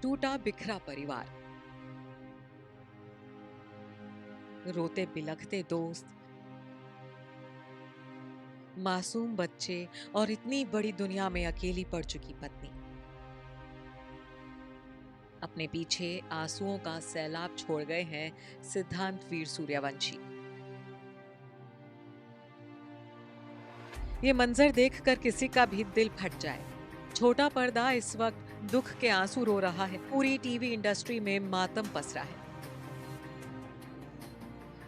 टूटा बिखरा परिवार, रोते बिलखते दोस्त, मासूम बच्चे और इतनी बड़ी दुनिया में अकेली पड़ चुकी पत्नी। अपने पीछे आंसुओं का सैलाब छोड़ गए हैं सिद्धांत वीर सूर्यवंशी। ये मंजर देखकर किसी का भी दिल फट जाए। छोटा पर्दा इस वक्त दुख के आंसू रो रहा है। पूरी टीवी इंडस्ट्री में मातम पसरा है।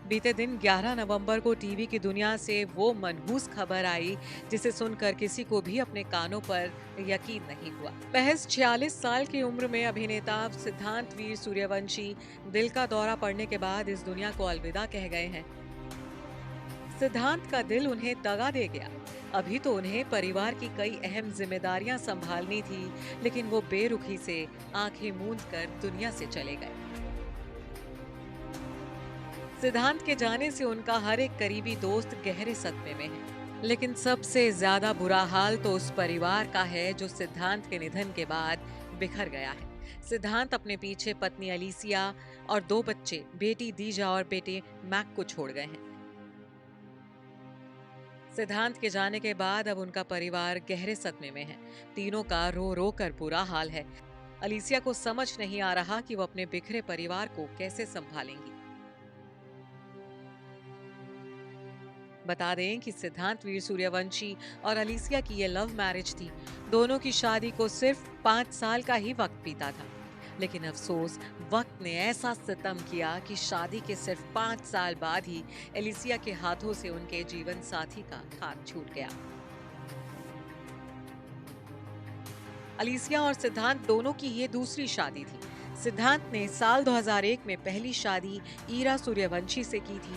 बीते दिन 11 नवंबर को टीवी की दुनिया से वो मनहूस खबर आई जिसे सुनकर किसी को भी अपने कानों पर यकीन नहीं हुआ। महज 46 साल की उम्र में अभिनेता सिद्धांत वीर सूर्यवंशी दिल का दौरा पड़ने के बाद इस दुनिया को अलविदा कह गए हैं। सिद्धांत का दिल उन्हें दगा दे गया। अभी तो उन्हें परिवार की कई अहम जिम्मेदारियां संभालनी थी, लेकिन वो बेरुखी से आंखें मूंद कर दुनिया से चले गए। सिद्धांत के जाने से उनका हर एक करीबी दोस्त गहरे सदमे में है, लेकिन सबसे ज्यादा बुरा हाल तो उस परिवार का है जो सिद्धांत के निधन के बाद बिखर गया है। सिद्धांत अपने पीछे पत्नी अलीसिया और 2 बच्चे, बेटी दीजा और बेटे मैक को छोड़ गए हैं। सिद्धांत के जाने के बाद अब उनका परिवार गहरे सदमे में है। तीनों का रो रो कर बुरा हाल है। अलीसिया को समझ नहीं आ रहा कि वो अपने बिखरे परिवार को कैसे संभालेंगी। बता दें कि सिद्धांत वीर सूर्यवंशी और अलीसिया की ये लव मैरिज थी। दोनों की शादी को सिर्फ 5 साल का ही वक्त बीता था, लेकिन अफसोस वक्त ने ऐसा सितम किया कि शादी के सिर्फ 5 साल बाद ही एलिसिया के हाथों से उनके जीवन साथी का हाथ छूट गया। अलीसिया और सिद्धांत दोनों की ये दूसरी शादी थी। सिद्धांत ने साल 2001 में पहली शादी ईरा सूर्यवंशी से की थी।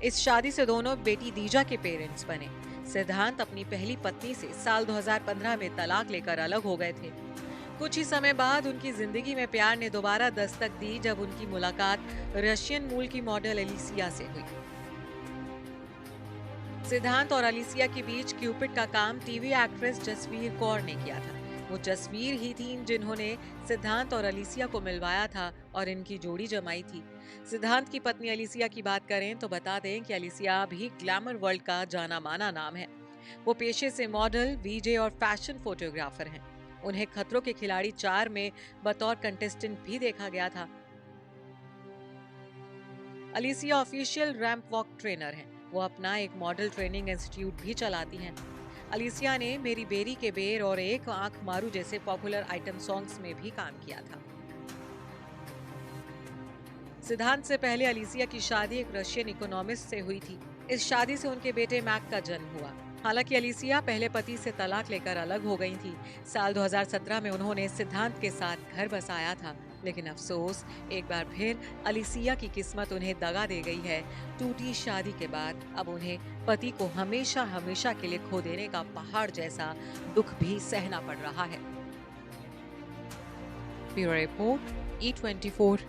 इस शादी से दोनों बेटी दीजा के पेरेंट्स बने। सिद्धांत अपनी पहली पत्नी से साल 2015 में तलाक लेकर अलग हो गए थे। कुछ ही समय बाद उनकी जिंदगी में प्यार ने दोबारा दस्तक दी जब उनकी मुलाकात रशियन मूल की मॉडल एलिसिया से हुई। सिद्धांत और अलीसिया के बीच क्यूपिड का काम टीवी एक्ट्रेस जसवीर कौर ने किया था। वो जसवीर ही थी जिन्होंने सिद्धांत और अलीसिया को मिलवाया था और इनकी जोड़ी जमाई थी। सिद्धांत की पत्नी अलीसिया की बात करें तो बता दें कि अलीसिया भी ग्लैमर वर्ल्ड का जाना माना नाम है। वो पेशे से मॉडल, वीजे और फैशन फोटोग्राफर हैं। उन्हें खतरों के खिलाड़ी 4 में बतौर कंटेस्टेंट भी देखा गया था। अलीसिया ऑफिशियल रैंप वॉक ट्रेनर हैं। वो अपना एक मॉडल ट्रेनिंग इंस्टीट्यूट भी चलाती हैं। अलीसिया ने मेरी बेरी के बेर और एक आंख मारू जैसे पॉपुलर आइटम सॉन्ग्स में भी काम किया था। सिद्धांत से पहले अलीसिया की शादी एक रशियन इकोनॉमिस्ट से हुई थी। इस शादी से उनके बेटे मैक का जन्म हुआ। हालांकि अलीसिया पहले पति से तलाक लेकर अलग हो गई थी। साल 2017 में उन्होंने सिद्धांत के साथ घर बसाया था, लेकिन अफसोस एक बार फिर अलीसिया की किस्मत उन्हें दगा दे गई है। टूटी शादी के बाद अब उन्हें पति को हमेशा हमेशा के लिए खो देने का पहाड़ जैसा दुख भी सहना पड़ रहा है। Bureau report, E24।